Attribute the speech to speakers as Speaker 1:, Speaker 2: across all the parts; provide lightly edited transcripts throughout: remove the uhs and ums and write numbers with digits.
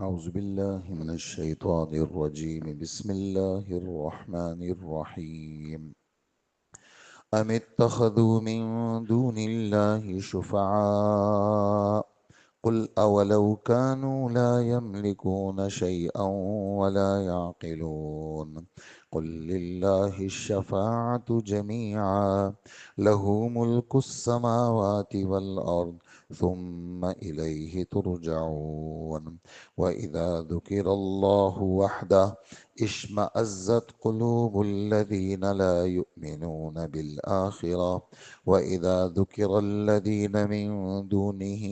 Speaker 1: أعوذ بالله من الشيطان الرجيم بسم الله الرحمن الرحيم أم اتخذوا من دون الله شفعاء قل أولو كانوا لا يملكون شيئا ولا يعقلون قل لله الشفاعة جميعا له ملك السماوات والأرض ثم إليه ترجعون وإذا ذكر الله وحده اشمأزت قلوب الذين لا يؤمنون بالآخرة وإذا ذكر الذين من دونه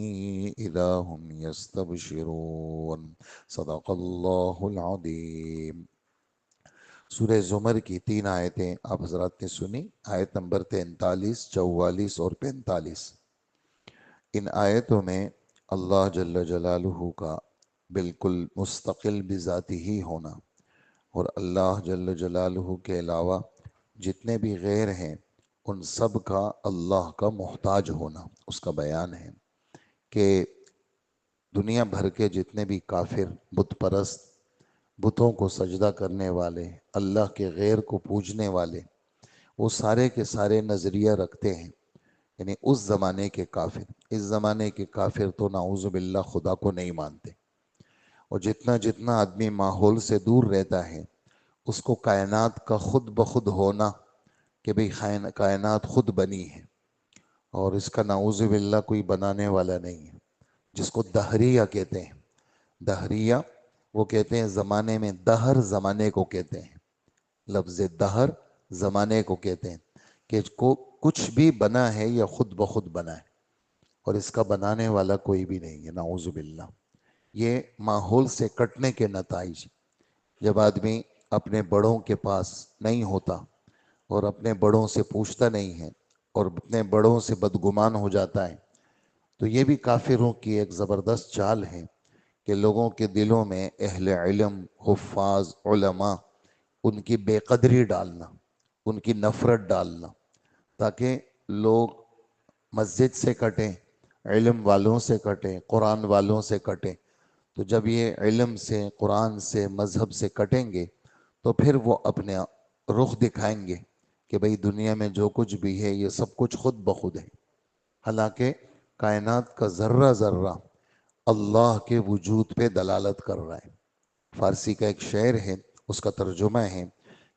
Speaker 1: إذا هم يستبشرون صدق اللہ العظیم۔ سورہ زمر کی 3 آیتیں آپ حضرات نے سنی، آیت نمبر 43، 44 اور 45۔ ان آیتوں میں اللہ جل جلالہ کا بالکل مستقل بذاتی ہی ہونا اور اللہ جل جلالہ کے علاوہ جتنے بھی غیر ہیں ان سب کا اللہ کا محتاج ہونا اس کا بیان ہے کہ دنیا بھر کے جتنے بھی کافر بت پرست، بتوں کو سجدہ کرنے والے، اللہ کے غیر کو پوجنے والے، وہ سارے کے سارے نظریہ رکھتے ہیں، یعنی اس زمانے کے کافر۔ اس زمانے کے کافر تو نعوذ باللہ خدا کو نہیں مانتے، اور جتنا جتنا آدمی ماحول سے دور رہتا ہے اس کو کائنات کا خود بخود ہونا کہ بھئی کائنات خود بنی ہے اور اس کا نعوذ باللہ کوئی بنانے والا نہیں ہے، جس کو دہریہ کہتے ہیں۔ دہریہ وہ کہتے ہیں زمانے میں، دہر زمانے کو کہتے ہیں، لفظ دہر زمانے کو کہتے ہیں کہ کچھ بھی بنا ہے یا خود بخود بنا ہے اور اس کا بنانے والا کوئی بھی نہیں ہے، نعوذ باللہ۔ یہ ماحول سے کٹنے کے نتائج، جب آدمی اپنے بڑوں کے پاس نہیں ہوتا اور اپنے بڑوں سے پوچھتا نہیں ہے اور اپنے بڑوں سے بدگمان ہو جاتا ہے، تو یہ بھی کافروں کی ایک زبردست چال ہے کہ لوگوں کے دلوں میں اہل علم، حفاظ، علماء، ان کی بے قدری ڈالنا، ان کی نفرت ڈالنا، تاکہ لوگ مسجد سے کٹیں، علم والوں سے کٹیں، قرآن والوں سے کٹیں۔ تو جب یہ علم سے، قرآن سے، مذہب سے کٹیں گے تو پھر وہ اپنے رخ دکھائیں گے کہ بھئی دنیا میں جو کچھ بھی ہے یہ سب کچھ خود بخود ہے، حالانکہ کائنات کا ذرہ ذرہ اللہ کے وجود پہ دلالت کر رہا ہے۔ فارسی کا ایک شعر ہے، اس کا ترجمہ ہے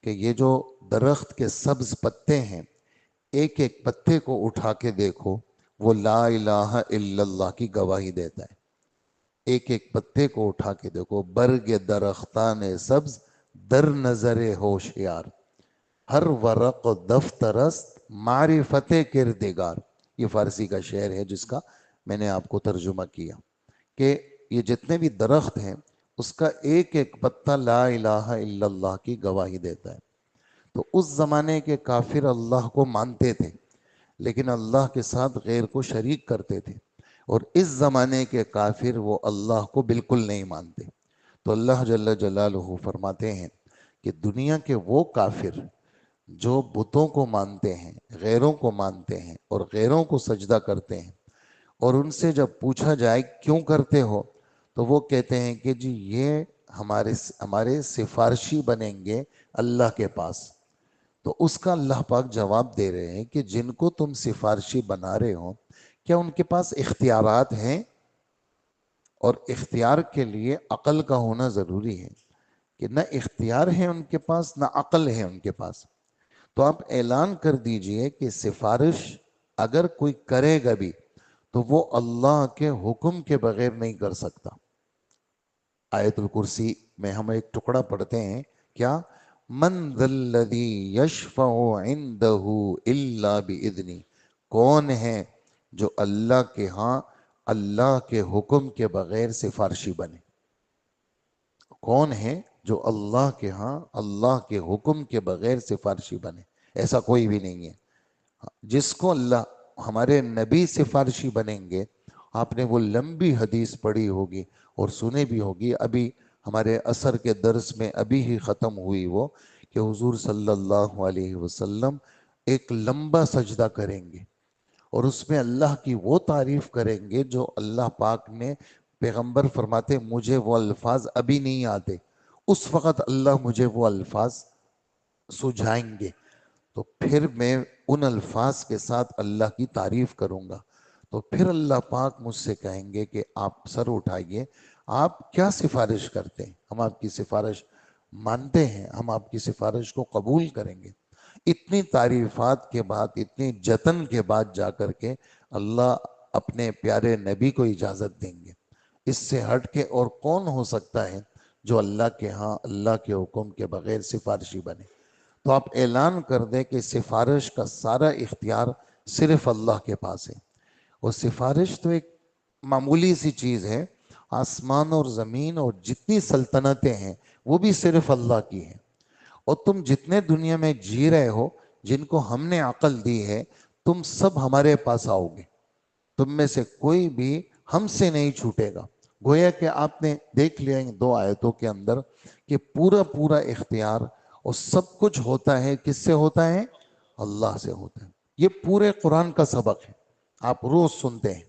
Speaker 1: کہ یہ جو درخت کے سبز پتے ہیں، ایک ایک پتے کو اٹھا کے دیکھو، وہ لا الہ الا اللہ کی گواہی دیتا ہے۔ ایک ایک پتے کو اٹھا کے دیکھو، برگ درختان سبز در نظر ہوشیار، ہر ورق دفترست معرفت کردگار۔ یہ فارسی کا شعر ہے جس کا میں نے آپ کو ترجمہ کیا کہ یہ جتنے بھی درخت ہیں اس کا ایک ایک پتا لا الہ الا اللہ کی گواہی دیتا ہے۔ تو اس زمانے کے کافر اللہ کو مانتے تھے لیکن اللہ کے ساتھ غیر کو شریک کرتے تھے، اور اس زمانے کے کافر وہ اللہ کو بالکل نہیں مانتے۔ تو اللہ جل جلالہ فرماتے ہیں کہ دنیا کے وہ کافر جو بتوں کو مانتے ہیں، غیروں کو مانتے ہیں اور غیروں کو سجدہ کرتے ہیں، اور ان سے جب پوچھا جائے کیوں کرتے ہو تو وہ کہتے ہیں کہ جی یہ ہمارے سفارشی بنیں گے اللہ کے پاس۔ تو اس کا اللہ پاک جواب دے رہے ہیں کہ جن کو تم سفارشی بنا رہے ہو کیا ان کے پاس اختیارات ہیں؟ اور اختیار کے لیے عقل کا ہونا ضروری ہے کہ نہ اختیار ہے ان کے پاس نہ عقل ہے ان کے پاس۔ تو آپ اعلان کر دیجئے کہ سفارش اگر کوئی کرے گا بھی تو وہ اللہ کے حکم کے بغیر نہیں کر سکتا۔ آیت الکرسی میں ہم ایک ٹکڑا پڑھتے ہیں، کیا؟ من ذا الذی یشفع عندہ الا باذنہ، کون ہے جو اللہ کے ہاں اللہ کے حکم کے بغیر سفارشی بنے؟ کون ہے جو اللہ کے ہاں اللہ کے حکم کے بغیر سفارشی بنے؟ ایسا کوئی بھی نہیں ہے۔ جس کو اللہ، ہمارے نبی سفارشی بنیں گے۔ آپ نے وہ لمبی حدیث پڑھی ہوگی اور سنی بھی ہوگی، ابھی ہمارے عصر کے درس میں ابھی ہی ختم ہوئی وہ، کہ حضور صلی اللہ علیہ وسلم ایک لمبا سجدہ کریں گے اور اس میں اللہ کی وہ تعریف کریں گے جو اللہ پاک نے پیغمبر فرماتے مجھے وہ الفاظ ابھی نہیں آتے، اس وقت اللہ مجھے وہ الفاظ سجھائیں گے، تو پھر میں ان الفاظ کے ساتھ اللہ کی تعریف کروں گا، تو پھر اللہ پاک مجھ سے کہیں گے کہ آپ سر اٹھائیے، آپ کیا سفارش کرتے ہیں، ہم آپ کی سفارش مانتے ہیں، ہم آپ کی سفارش کو قبول کریں گے۔ اتنی تعریفات کے بعد، اتنی جتن کے بعد جا کر کے اللہ اپنے پیارے نبی کو اجازت دیں گے۔ اس سے ہٹ کے اور کون ہو سکتا ہے جو اللہ کے ہاں اللہ کے حکم کے بغیر سفارشی بنے؟ تو آپ اعلان کر دیں کہ سفارش کا سارا اختیار صرف اللہ کے پاس ہے، اور سفارش تو ایک معمولی سی چیز ہے، آسمان اور زمین اور جتنی سلطنتیں ہیں وہ بھی صرف اللہ کی ہیں، اور تم جتنے دنیا میں جی رہے ہو، جن کو ہم نے عقل دی ہے، تم سب ہمارے پاس آؤ گے، تم میں سے کوئی بھی ہم سے نہیں چھوٹے گا۔ گویا کہ آپ نے دیکھ لیا ان دو آیتوں کے اندر کہ پورا پورا اختیار اور سب کچھ ہوتا ہے، کس سے ہوتا ہے؟ اللہ سے ہوتا ہے۔ یہ پورے قرآن کا سبق ہے، آپ روز سنتے ہیں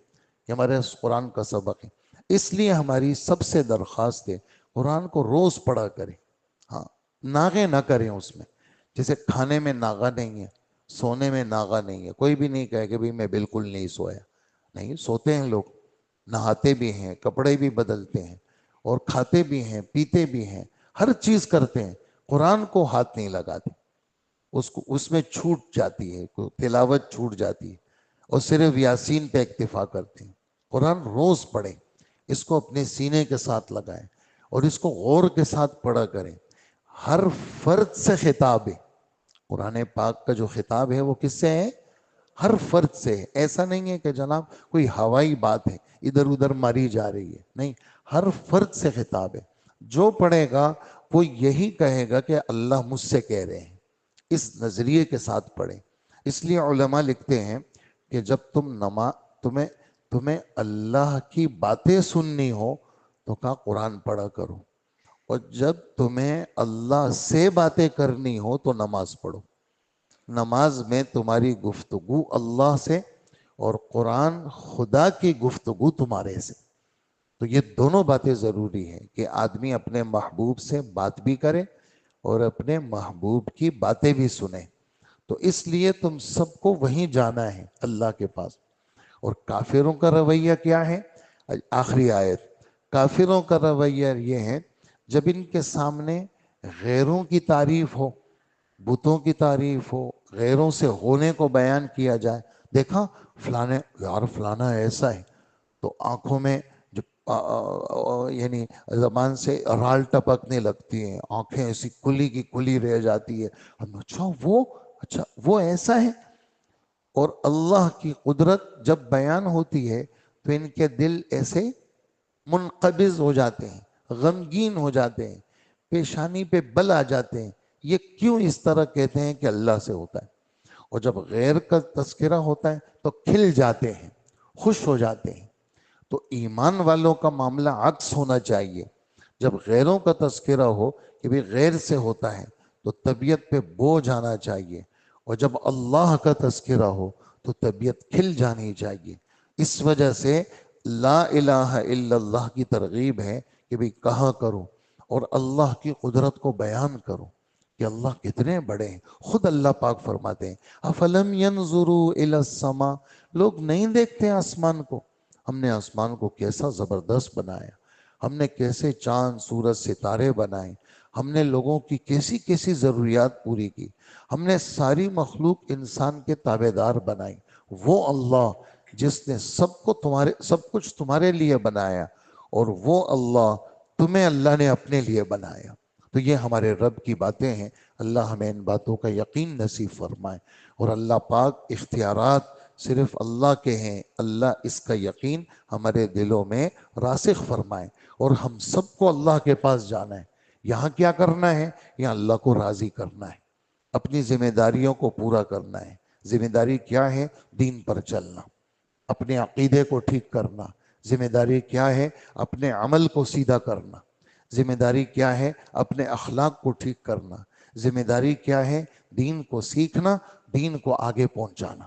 Speaker 1: کہ ہمارے قرآن کا سبق ہے، اس لیے ہماری سب سے درخواست ہے قرآن کو روز پڑھا کریں۔ ہاں، ناغے نہ کریں اس میں، جیسے کھانے میں ناغا نہیں ہے، سونے میں ناغا نہیں ہے، کوئی بھی نہیں کہے کہ بھئی میں بالکل نہیں سویا، نہیں، سوتے ہیں لوگ، نہاتے بھی ہیں، کپڑے بھی بدلتے ہیں، اور کھاتے بھی ہیں، پیتے بھی ہیں، ہر چیز کرتے ہیں، قرآن کو ہاتھ نہیں لگاتے، اس میں چھوٹ جاتی ہے، تلاوت چھوٹ جاتی ہے، اور صرف یاسین پہ اکتفا کرتے ہیں۔ قرآن روز پڑھیں، اس کو اپنے سینے کے ساتھ لگائیں، اور اس کو غور کے ساتھ پڑھا کریں۔ ہر فرد سے خطاب ہے، قرآن پاک کا جو خطاب ہے وہ کس سے ہے؟ ہر فرد سے ہے۔ ایسا نہیں ہے کہ جناب کوئی ہوائی بات ہے، ادھر ادھر ماری جا رہی ہے، نہیں، ہر فرد سے خطاب ہے۔ جو پڑھے گا وہ یہی کہے گا کہ اللہ مجھ سے کہہ رہے ہیں، اس نظریے کے ساتھ پڑھیں۔ اس لیے علماء لکھتے ہیں کہ جب تمہیں اللہ کی باتیں سننی ہو تو کہا قرآن پڑھا کرو، اور جب تمہیں اللہ سے باتیں کرنی ہو تو نماز پڑھو۔ نماز میں تمہاری گفتگو اللہ سے، اور قرآن خدا کی گفتگو تمہارے سے۔ تو یہ دونوں باتیں ضروری ہیں کہ آدمی اپنے محبوب سے بات بھی کرے اور اپنے محبوب کی باتیں بھی سنے۔ تو اس لیے تم سب کو وہیں جانا ہے، اللہ کے پاس۔ اور کافروں کا رویہ کیا ہے؟ آخری آیت، کافروں کا رویہ یہ ہے جب ان کے سامنے غیروں کی تعریف ہو، بتوں کی تعریف ہو، غیروں سے ہونے کو بیان کیا جائے، دیکھا فلانے، یار فلانا ایسا ہے، تو آنکھوں میں جو یعنی زبان سے رال ٹپکنے لگتی ہیں، آنکھیں ایسی کھلی کی کھلی رہ جاتی ہے، ہم اچھا وہ ایسا ہے۔ اور اللہ کی قدرت جب بیان ہوتی ہے تو ان کے دل ایسے منقبض ہو جاتے ہیں، غمگین ہو جاتے ہیں، پیشانی پہ بل آ جاتے ہیں۔ یہ کیوں اس طرح کہتے ہیں کہ اللہ سے ہوتا ہے؟ اور جب غیر کا تذکرہ ہوتا ہے تو کھل جاتے ہیں، خوش ہو جاتے ہیں۔ تو ایمان والوں کا معاملہ عکس ہونا چاہیے، جب غیروں کا تذکرہ ہو کہ بھی غیر سے ہوتا ہے تو طبیعت پہ بوجھ آنا چاہیے، اور جب اللہ کا تذکرہ ہو تو طبیعت کھل جانی چاہیے۔ اس وجہ سے لا الہ الا اللہ کی ترغیب ہے کہ بھی کہا کرو اور اللہ کی قدرت کو بیان کرو کہ اللہ کتنے بڑے ہیں۔ خود اللہ پاک فرماتے ہیں افلم ينظروا الى السماء، لوگ نہیں دیکھتے آسمان کو، ہم نے آسمان کو کیسا زبردست بنایا، ہم نے کیسے چاند سورج ستارے بنائے، ہم نے لوگوں کی کیسی کیسی ضروریات پوری کی، ہم نے ساری مخلوق انسان کے تابع دار بنائی۔ وہ اللہ جس نے سب کچھ تمہارے لیے بنایا، اور وہ اللہ تمہیں اللہ نے اپنے لیے بنایا۔ تو یہ ہمارے رب کی باتیں ہیں، اللہ ہمیں ان باتوں کا یقین نصیب فرمائے، اور اللہ پاک اختیارات صرف اللہ کے ہیں، اللہ اس کا یقین ہمارے دلوں میں راسخ فرمائے، اور ہم سب کو اللہ کے پاس جانا ہے۔ یہاں کیا کرنا ہے؟ یہاں اللہ کو راضی کرنا ہے، اپنی ذمہ داریوں کو پورا کرنا ہے۔ ذمہ داری کیا ہے؟ دین پر چلنا، اپنے عقیدے کو ٹھیک کرنا۔ ذمہ داری کیا ہے؟ اپنے عمل کو سیدھا کرنا۔ ذمہ داری کیا ہے؟ اپنے اخلاق کو ٹھیک کرنا۔ ذمہ داری کیا ہے؟ دین کو سیکھنا، دین کو آگے پہنچانا،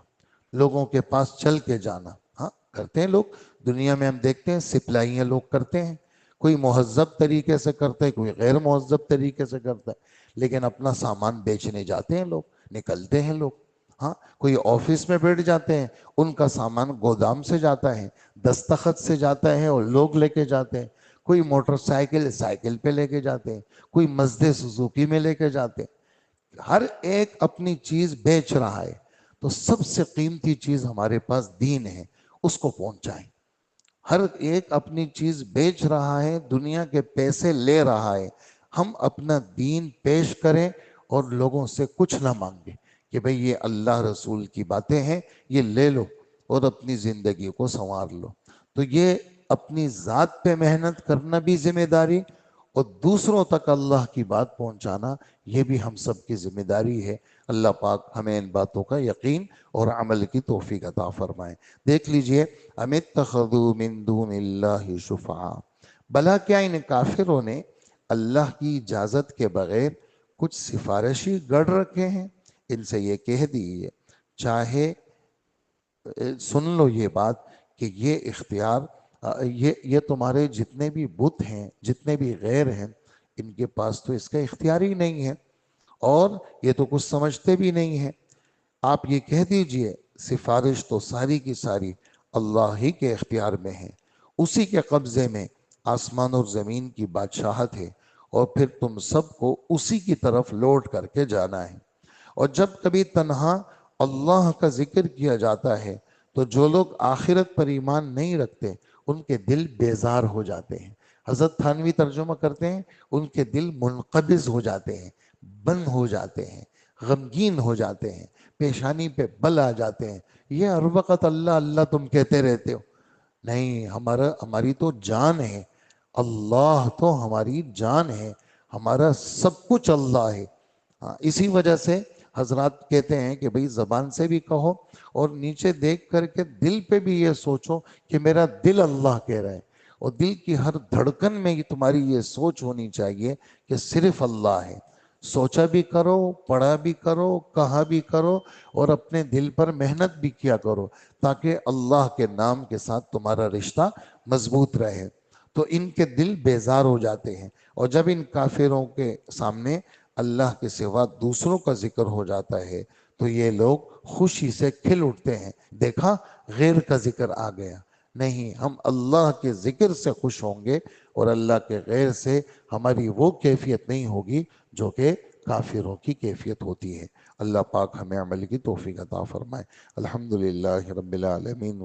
Speaker 1: لوگوں کے پاس چل کے جانا۔ ہاں کرتے ہیں لوگ، دنیا میں ہم دیکھتے ہیں سپلائیاں لوگ کرتے ہیں، کوئی مہذب طریقے سے کرتا ہے، کوئی غیر مہذب طریقے سے کرتا ہے، لیکن اپنا سامان بیچنے جاتے ہیں لوگ، نکلتے ہیں لوگ. ہاں، کوئی آفس میں بیٹھ جاتے ہیں، ان کا سامان گودام سے جاتا ہے، دستخط سے جاتا ہے اور لوگ لے کے جاتے ہیں. کوئی موٹر سائیکل سائیکل پہ لے کے جاتے ہیں، کوئی مزدے سوزوکی میں لے کے جاتے ہیں. ہر ایک اپنی چیز بیچ رہا ہے. تو سب سے قیمتی چیز ہمارے پاس دین ہے، اس کو پہنچائیں. ہر ایک اپنی چیز بیچ رہا ہے، دنیا کے پیسے لے رہا ہے. ہم اپنا دین پیش کریں اور لوگوں سے کچھ نہ مانگیں کہ بھئی یہ اللہ رسول کی باتیں ہیں، یہ لے لو اور اپنی زندگی کو سنوار لو. تو یہ اپنی ذات پہ محنت کرنا بھی ذمہ داری، اور دوسروں تک اللہ کی بات پہنچانا یہ بھی ہم سب کی ذمہ داری ہے. اللہ پاک ہمیں ان باتوں کا یقین اور عمل کی توفیق عطا فرمائے. دیکھ لیجئے، ام اتخذوا من دون اللہ شفعاء، بھلا کیا ان کافروں نے اللہ کی اجازت کے بغیر کچھ سفارشی گڑھ رکھے ہیں؟ ان سے یہ کہہ دیجئے، چاہے سن لو یہ بات کہ یہ اختیار، یہ تمہارے جتنے بھی بت ہیں، جتنے بھی غیر ہیں، ان کے پاس تو اس کا اختیار ہی نہیں ہے، اور یہ تو کچھ سمجھتے بھی نہیں ہیں. آپ یہ کہہ دیجئے سفارش تو ساری کی ساری اللہ ہی کے اختیار میں ہے، اسی کے قبضے میں آسمان اور زمین کی بادشاہت ہے، اور پھر تم سب کو اسی کی طرف لوٹ کر کے جانا ہے. اور جب کبھی تنہا اللہ کا ذکر کیا جاتا ہے تو جو لوگ آخرت پر ایمان نہیں رکھتے ان کے دل بیزار ہو جاتے ہیں. حضرت تھانوی ترجمہ کرتے ہیں، ان کے دل منقبض ہو جاتے ہیں، بند ہو جاتے ہیں، غمگین ہو جاتے ہیں، پیشانی پہ بل آ جاتے ہیں. یہ ہر وقت اللہ اللہ تم کہتے رہتے ہو. نہیں، ہماری تو جان ہے، اللہ تو ہماری جان ہے، ہمارا سب کچھ اللہ ہے. اسی وجہ سے حضرات کہتے ہیں کہ بھئی زبان سے بھی کہو اور نیچے دیکھ کر کے دل پہ بھی یہ سوچو کہ میرا دل اللہ کہہ رہا ہے. اور دل کی ہر دھڑکن میں تمہاری یہ سوچ ہونی چاہیے کہ صرف اللہ ہے. سوچا بھی کرو، پڑھا بھی کرو، کہا بھی کرو، اور اپنے دل پر محنت بھی کیا کرو تاکہ اللہ کے نام کے ساتھ تمہارا رشتہ مضبوط رہے. تو ان کے دل بیزار ہو جاتے ہیں، اور جب ان کافروں کے سامنے اللہ کے سوا دوسروں کا ذکر ہو جاتا ہے تو یہ لوگ خوشی سے کھل اٹھتے ہیں. دیکھا، غیر کا ذکر آ گیا. نہیں، ہم اللہ کے ذکر سے خوش ہوں گے، اور اللہ کے غیر سے ہماری وہ کیفیت نہیں ہوگی جو کہ کافروں کی کیفیت ہوتی ہے. اللہ پاک ہمیں عمل کی توفیق عطا فرمائے. الحمدللہ رب العالمین.